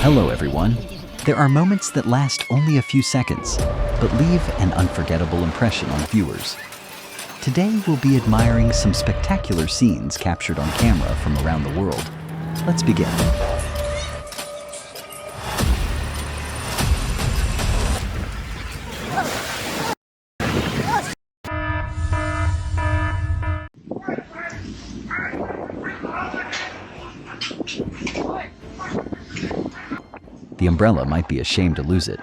Hello everyone. There are moments that last only a few seconds, but leave an unforgettable impression on viewers. Today we'll be admiring some spectacular scenes captured on camera from around the world. Let's begin. The umbrella might be a shame to lose it,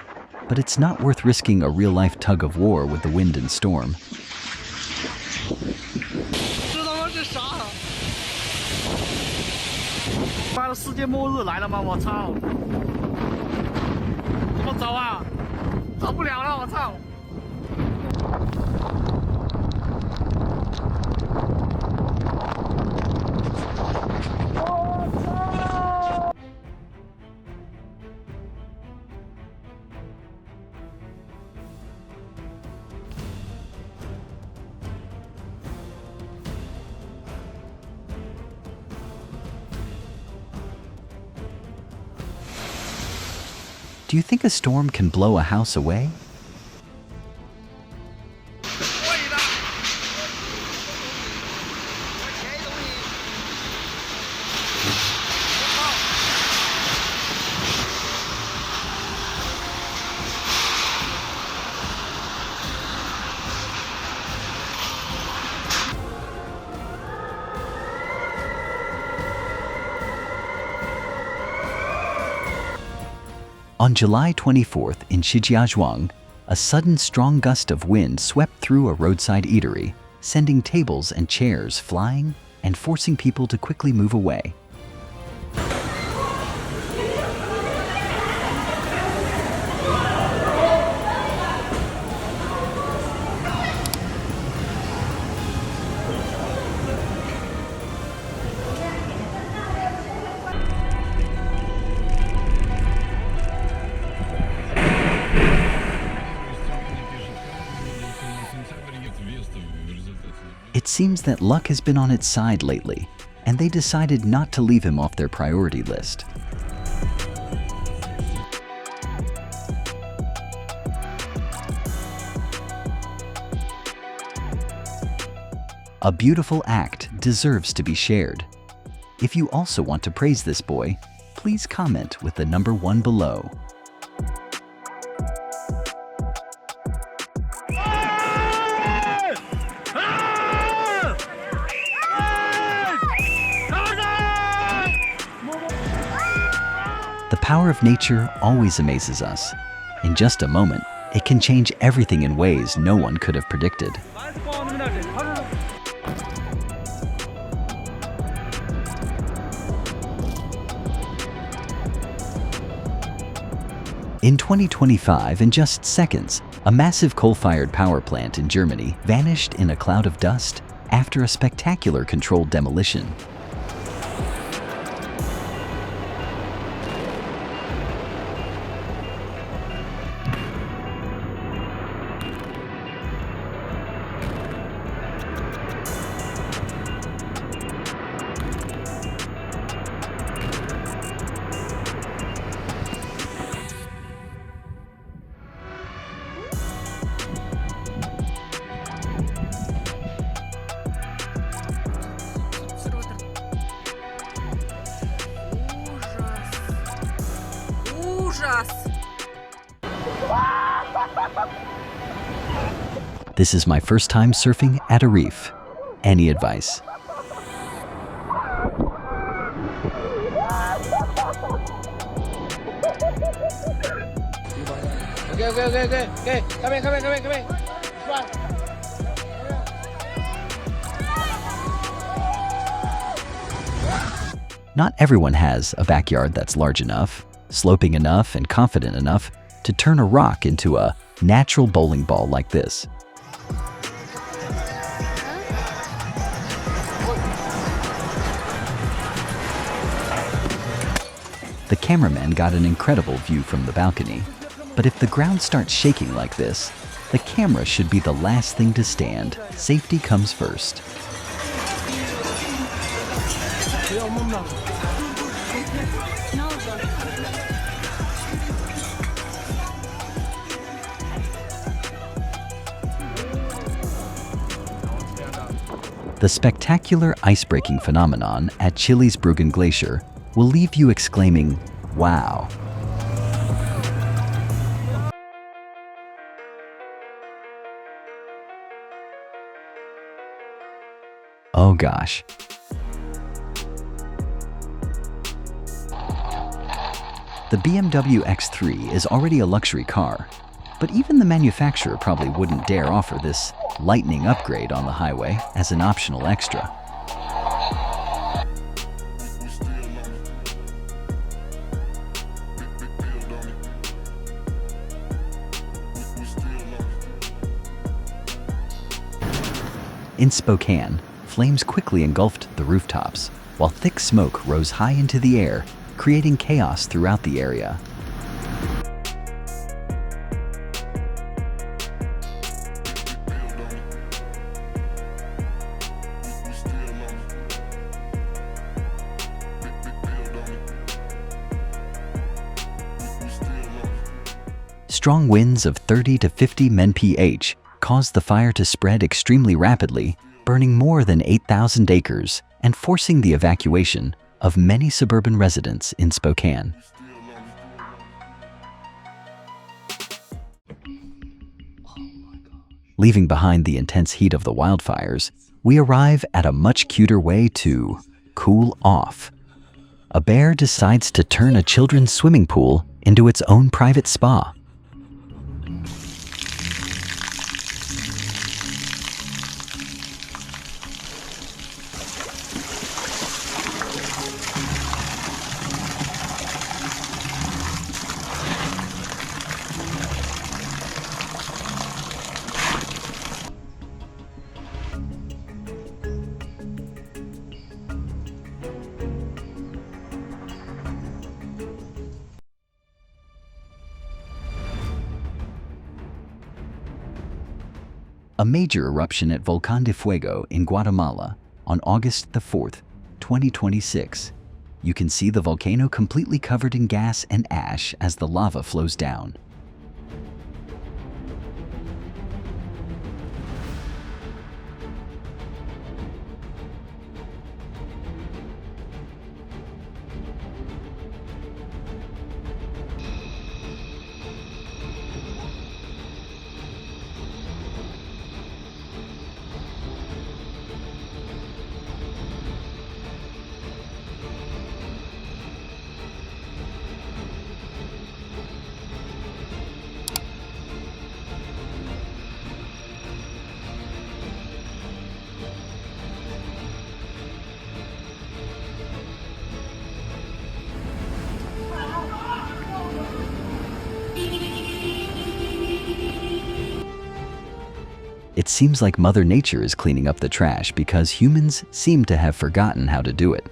but it's not worth risking a real-life tug-of-war with the wind and storm. Do you think a storm can blow a house away? On July 24th in Shijiazhuang, a sudden strong gust of wind swept through a roadside eatery, sending tables and chairs flying and forcing people to quickly move away. It seems that luck has been on its side lately, and they decided not to leave him off their priority list. A beautiful act deserves to be shared. If you also want to praise this boy, please comment with the number 1 below. The power of nature always amazes us. In just a moment, it can change everything in ways no one could have predicted. In 2025, in just seconds, a massive coal-fired power plant in Germany vanished in a cloud of dust after a spectacular controlled demolition. This is my first time surfing at a reef. Any advice? Okay. Come here. Not everyone has a backyard that's large enough, sloping enough, and confident enough to turn a rock into a natural bowling ball like this. The cameraman got an incredible view from the balcony, but if the ground starts shaking like this, the camera should be the last thing to stand. Safety comes first. The spectacular ice-breaking phenomenon at Chile's Bruggen Glacier will leave you exclaiming, "Wow!" Oh gosh. The BMW X3 is already a luxury car, but even the manufacturer probably wouldn't dare offer this lightning upgrade on the highway as an optional extra. In Spokane, flames quickly engulfed the rooftops, while thick smoke rose high into the air, creating chaos throughout the area. Strong winds of 30 to 50 mph caused the fire to spread extremely rapidly, burning more than 8,000 acres and forcing the evacuation of many suburban residents in Spokane. Leaving behind the intense heat of the wildfires, we arrive at a much cuter way to cool off. A bear decides to turn a children's swimming pool into its own private spa. A major eruption at Volcán de Fuego in Guatemala on August the 4th, 2026. You can see the volcano completely covered in gas and ash as the lava flows down. It seems like Mother Nature is cleaning up the trash because humans seem to have forgotten how to do it.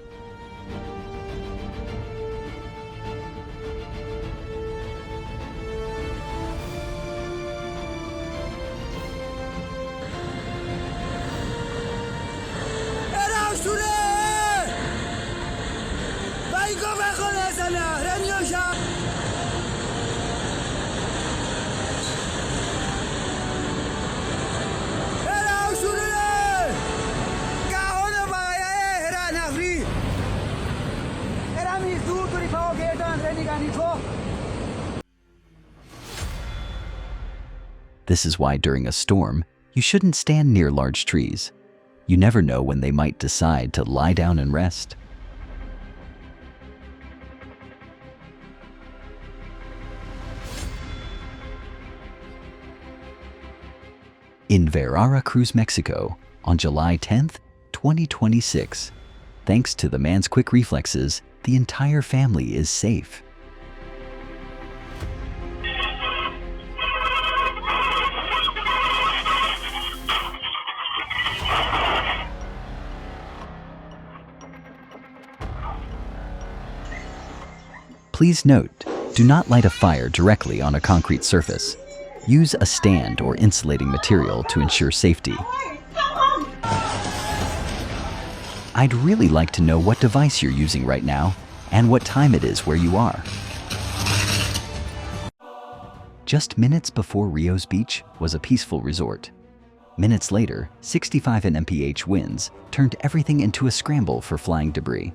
This is why during a storm, you shouldn't stand near large trees. You never know when they might decide to lie down and rest. In Veracruz, Mexico, on July 10th, 2026, thanks to the man's quick reflexes, the entire family is safe. Please note, do not light a fire directly on a concrete surface. Use a stand or insulating material to ensure safety. I'd really like to know what device you're using right now and what time it is where you are. Just minutes before Rio's beach was a peaceful resort. Minutes later, 65 mph winds turned everything into a scramble for flying debris.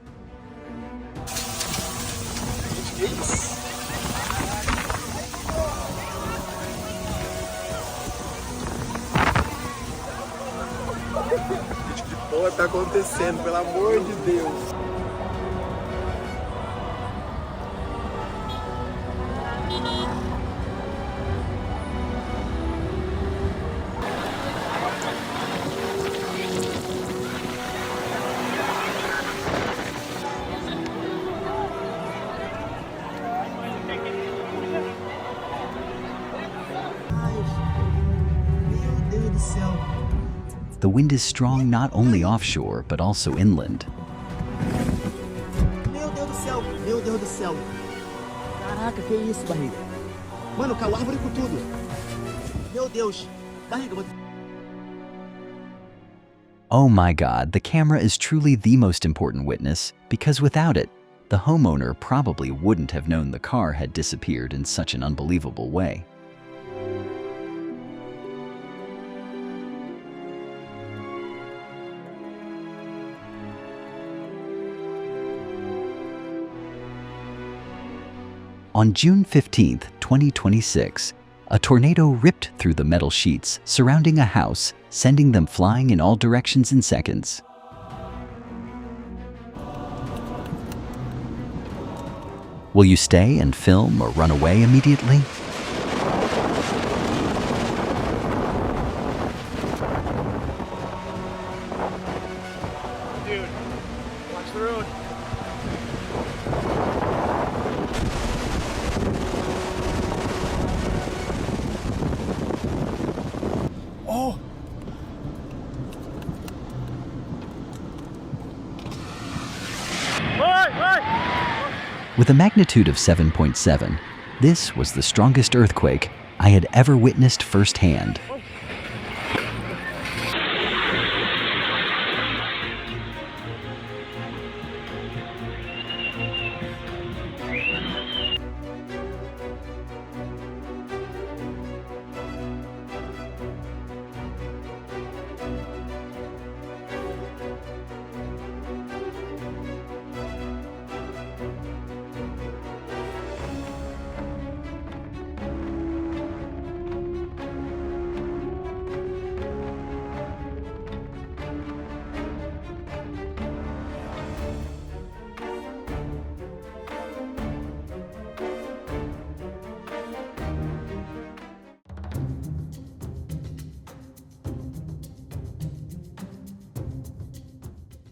O que tá acontecendo, pelo amor de Deus? Meu Deus do céu. The wind is strong not only offshore, but also inland. Meu Deus do céu, meu Deus do céu. Caraca, que isso, barriga? Mano, caiu árvore com tudo. Meu Deus. Barriga, vou... Oh my God, the camera is truly the most important witness, because without it, the homeowner probably wouldn't have known the car had disappeared in such an unbelievable way. On June 15, 2026, a tornado ripped through the metal sheets surrounding a house, sending them flying in all directions in seconds. Will you stay and film or run away immediately? Dude, watch the road. Oh! With a magnitude of 7.7, this was the strongest earthquake I had ever witnessed firsthand.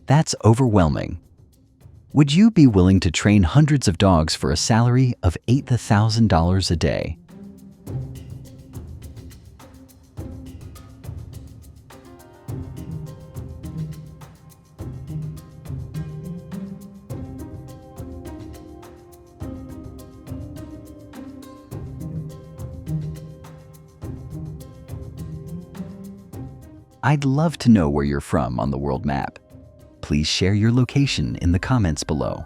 That's overwhelming. Would you be willing to train hundreds of dogs for a salary of $8,000 a day? I'd love to know where you're from on the world map. Please share your location in the comments below.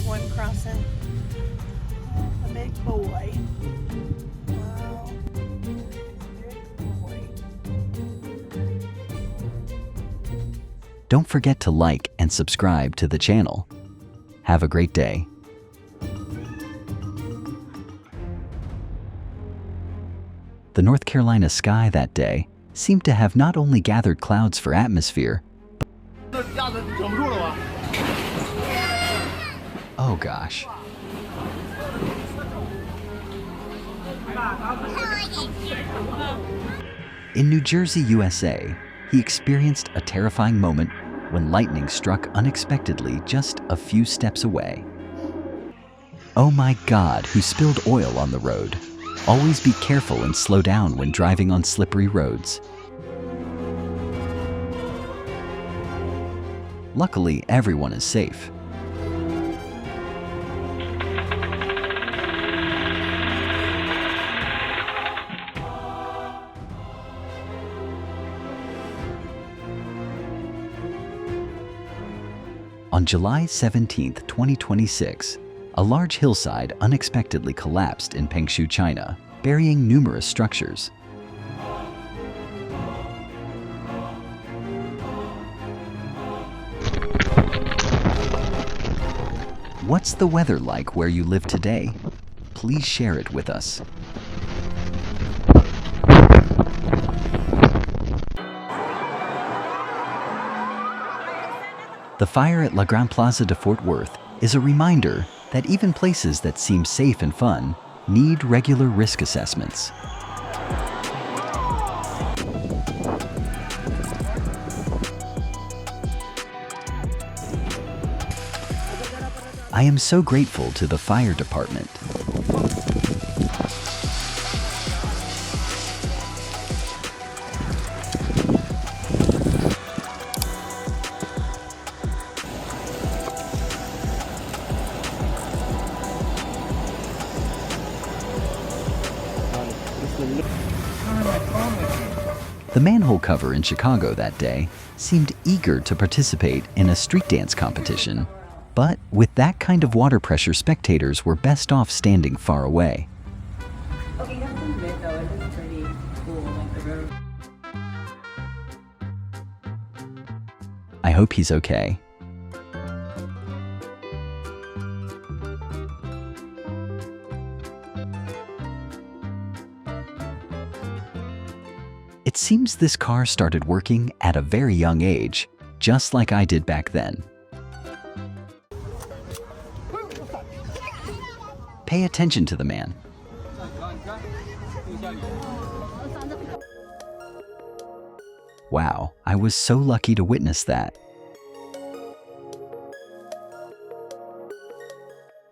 One crossing. A big boy. Wow. Big boy. Don't forget to like and subscribe to the channel. Have a great day. The North Carolina sky that day seemed to have not only gathered clouds for atmosphere, but oh gosh. In New Jersey, USA, he experienced a terrifying moment when lightning struck unexpectedly just a few steps away. Oh my God, who spilled oil on the road? Always be careful and slow down when driving on slippery roads. Luckily, everyone is safe. On July 17, 2026, a large hillside unexpectedly collapsed in Pengshu, China, burying numerous structures. What's the weather like where you live today? Please share it with us. The fire at La Grande Plaza de Fort Worth is a reminder that even places that seem safe and fun need regular risk assessments. I am so grateful to the fire department. The manhole cover in Chicago that day seemed eager to participate in a street dance competition. But with that kind of water pressure, spectators were best off standing far away. Okay, that's been good though. It looks pretty cool, like the road. I hope he's okay. It seems this car started working at a very young age, just like I did back then. Pay attention to the man. Wow, I was so lucky to witness that.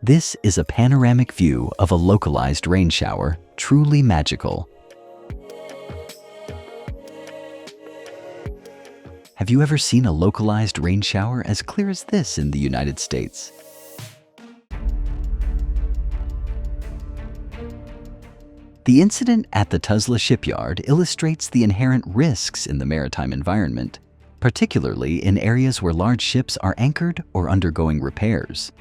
This is a panoramic view of a localized rain shower, truly magical. Have you ever seen a localized rain shower as clear as this in the United States? The incident at the Tuzla shipyard illustrates the inherent risks in the maritime environment, particularly in areas where large ships are anchored or undergoing repairs.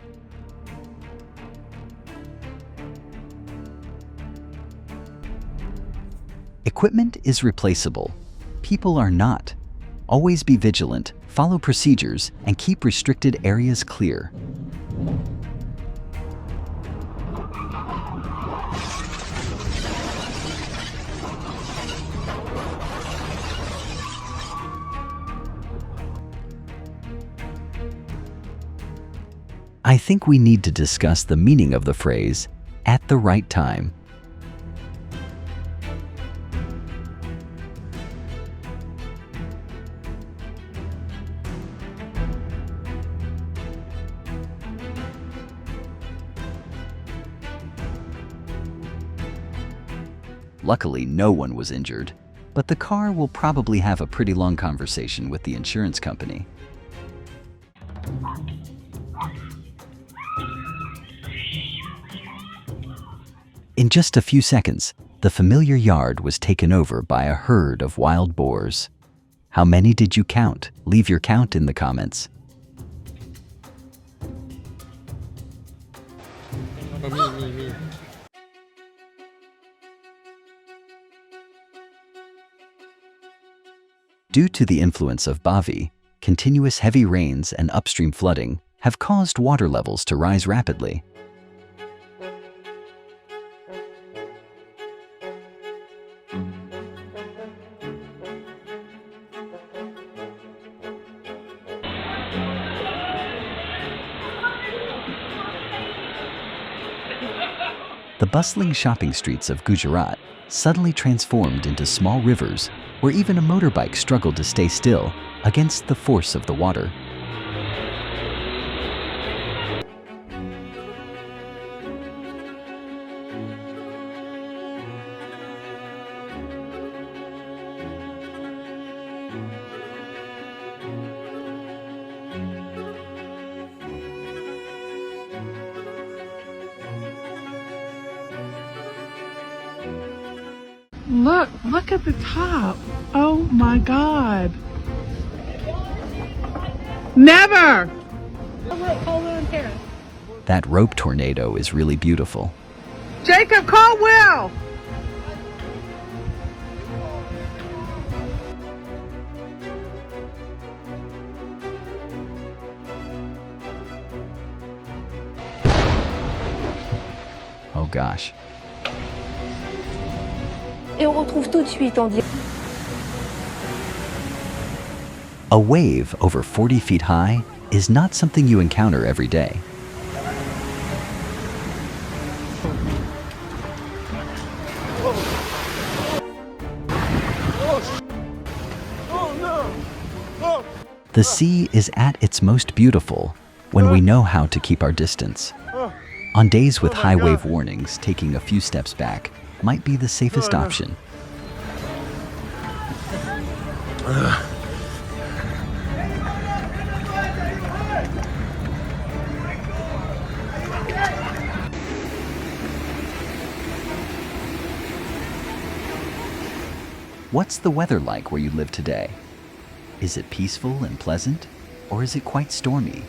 Equipment is replaceable. People are not. Always be vigilant, follow procedures, and keep restricted areas clear. I think we need to discuss the meaning of the phrase, "at the right time." Luckily, no one was injured, but the car will probably have a pretty long conversation with the insurance company. In just a few seconds, the familiar yard was taken over by a herd of wild boars. How many did you count? Leave your count in the comments. Due to the influence of Bavi, continuous heavy rains and upstream flooding have caused water levels to rise rapidly. The bustling shopping streets of Gujarat suddenly transformed into small rivers where even a motorbike struggled to stay still against the force of the water. Look at the top. Oh my God. Never. That rope tornado is really beautiful. Jacob, call Will! Oh gosh. Et on retrouve tout de suite en direct. A wave over 40 feet high is not something you encounter every day. The sea is at its most beautiful when we know how to keep our distance. On days with high wave warnings, taking a few steps back might be the safest option. What's the weather like where you live today? Is it peaceful and pleasant, or is it quite stormy?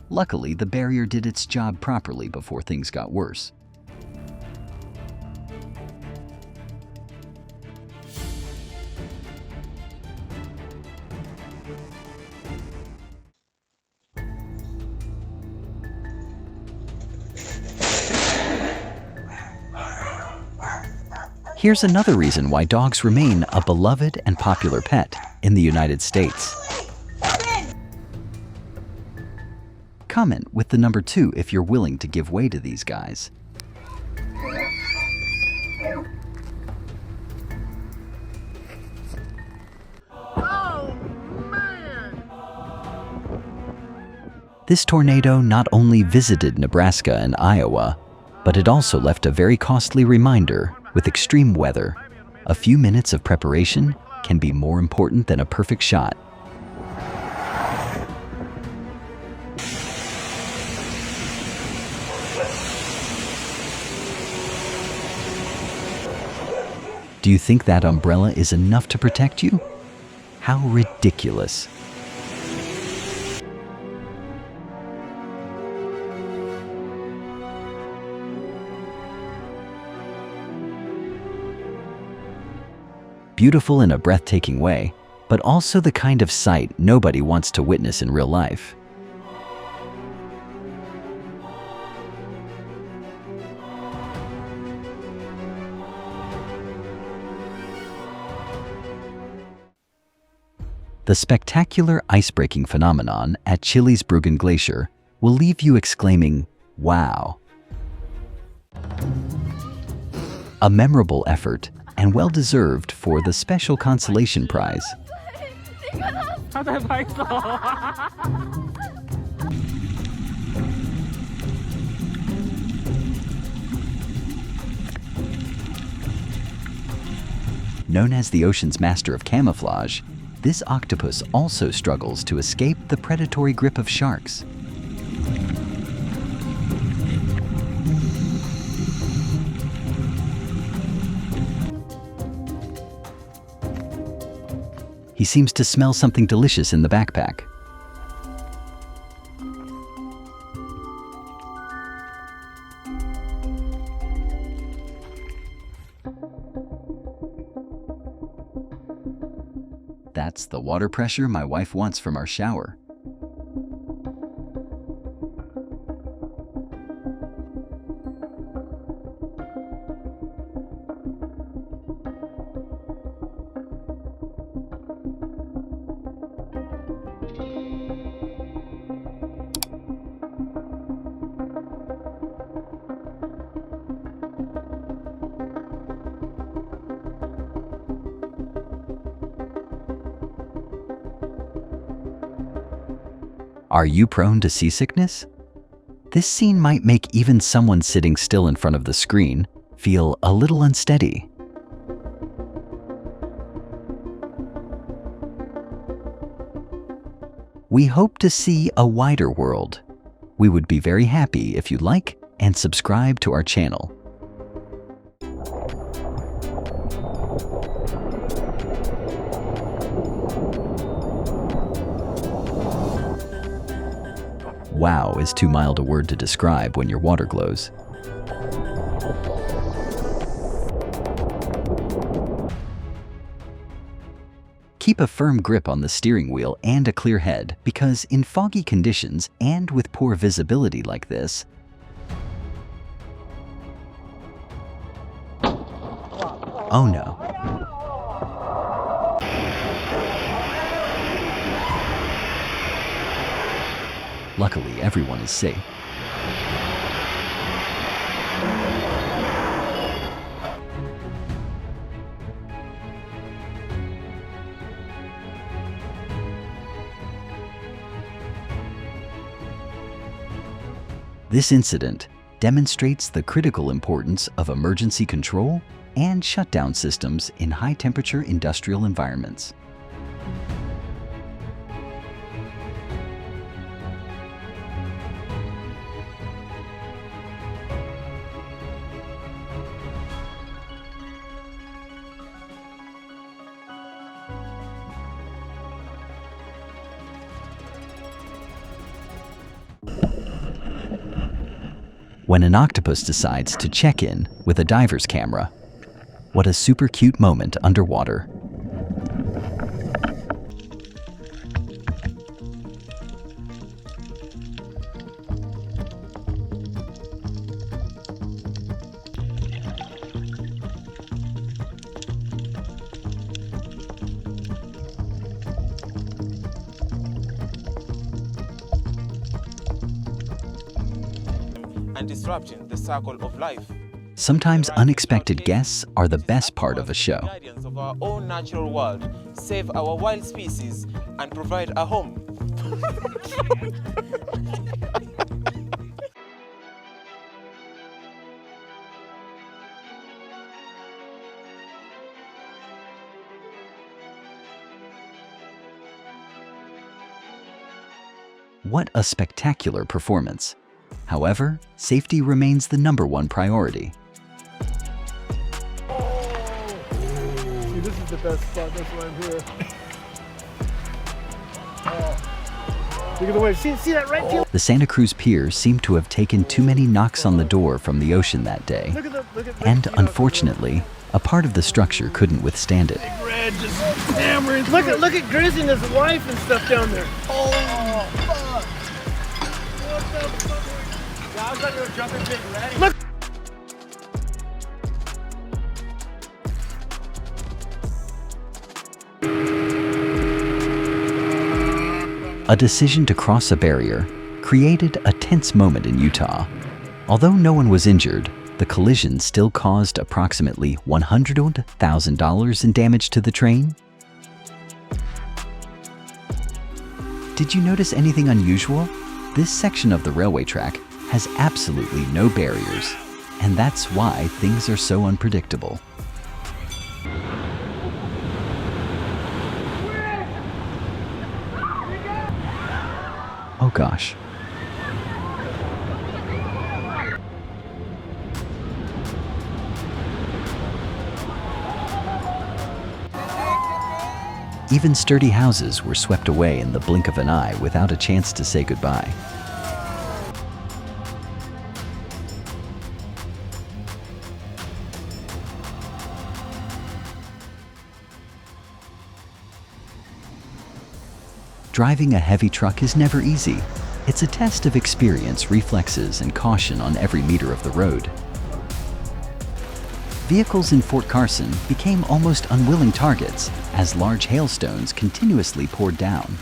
Luckily, the barrier did its job properly before things got worse. Here's another reason why dogs remain a beloved and popular pet in the United States. Comment with the number 2 if you're willing to give way to these guys. This tornado not only visited Nebraska and Iowa, but it also left a very costly reminder. With extreme weather, a few minutes of preparation can be more important than a perfect shot. Do you think that umbrella is enough to protect you? How ridiculous. Beautiful in a breathtaking way, but also the kind of sight nobody wants to witness in real life. The spectacular ice-breaking phenomenon at Chile's Bruggen Glacier will leave you exclaiming, "Wow!" A memorable effort and well-deserved for the special consolation prize. Known as the ocean's master of camouflage, this octopus also struggles to escape the predatory grip of sharks. He seems to smell something delicious in the backpack. That's the water pressure my wife wants from our shower. Are you prone to seasickness? This scene might make even someone sitting still in front of the screen feel a little unsteady. We hope to see a wider world. We would be very happy if you like and subscribe to our channel. Wow is too mild a word to describe when your water glows. Keep a firm grip on the steering wheel and a clear head, because in foggy conditions and with poor visibility like this, oh no. Luckily, everyone is safe. This incident demonstrates the critical importance of emergency control and shutdown systems in high-temperature industrial environments. When an octopus decides to check in with a diver's camera. What a super cute moment underwater. And disrupting the circle of life. Sometimes unexpected guests are the best part of a show. Guardians of our own natural world, save our wild species, and provide a home. What a spectacular performance. However, safety remains the #1 priority. See, this is the best spot. That's why I'm here. Look at the wave. See that right here? The Santa Cruz Pier seemed to have taken too many knocks on the door from the ocean that day, and unfortunately, a part of the structure couldn't withstand it. Red just hammering. Look at Grizzy and his wife and stuff down there. Oh, fuck. What the fuck? I was like, you were jumping big ready. Look. A decision to cross a barrier created a tense moment in Utah. Although no one was injured, the collision still caused approximately $100,000 in damage to the train. Did you notice anything unusual? This section of the railway track has absolutely no barriers, and that's why things are so unpredictable. Oh gosh. Even sturdy houses were swept away in the blink of an eye without a chance to say goodbye. Driving a heavy truck is never easy. It's a test of experience, reflexes, and caution on every meter of the road. Vehicles in Fort Carson became almost unwilling targets as large hailstones continuously poured down.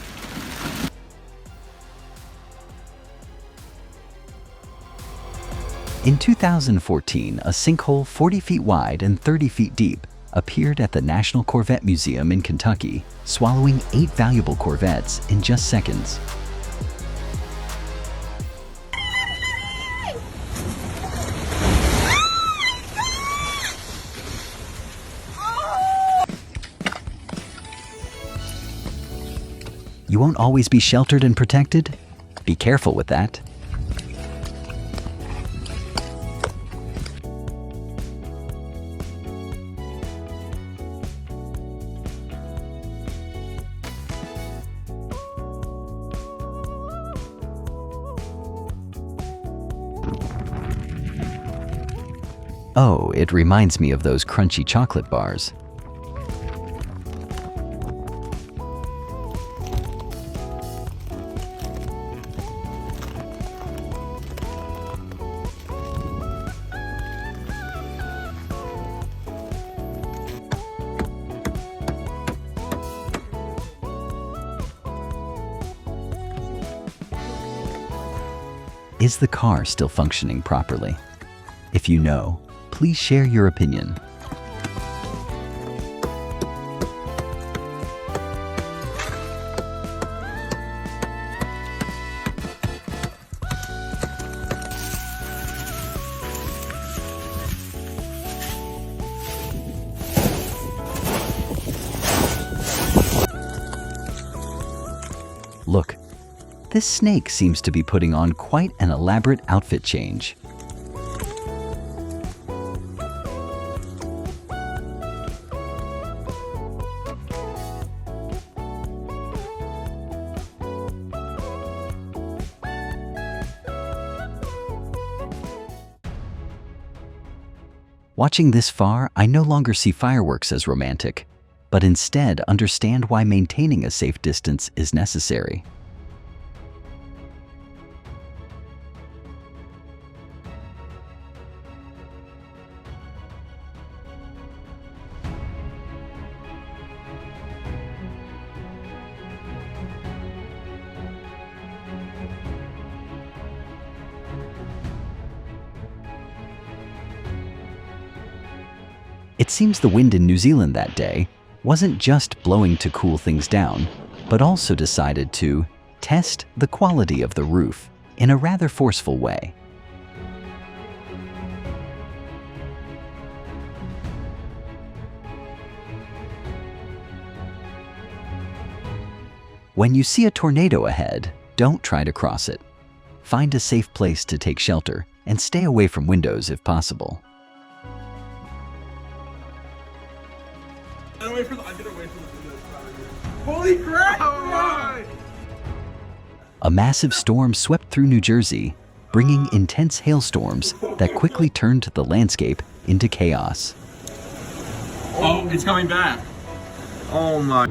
In 2014, a sinkhole 40 feet wide and 30 feet deep appeared at the National Corvette Museum in Kentucky, swallowing 8 valuable Corvettes in just seconds. You won't always be sheltered and protected? Be careful with that. Oh, it reminds me of those crunchy chocolate bars. Is the car still functioning properly? If you know, please share your opinion. Look, this snake seems to be putting on quite an elaborate outfit change. Watching this far, I no longer see fireworks as romantic, but instead understand why maintaining a safe distance is necessary. It seems the wind in New Zealand that day wasn't just blowing to cool things down, but also decided to test the quality of the roof in a rather forceful way. When you see a tornado ahead, don't try to cross it. Find a safe place to take shelter and stay away from windows if possible. Holy crap! A massive storm swept through New Jersey, bringing intense hailstorms that quickly turned the landscape into chaos. Oh, it's coming back. Oh my.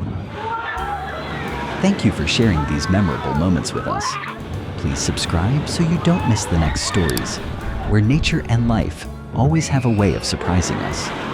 Thank you for sharing these memorable moments with us. Please subscribe so you don't miss the next stories, where nature and life always have a way of surprising us.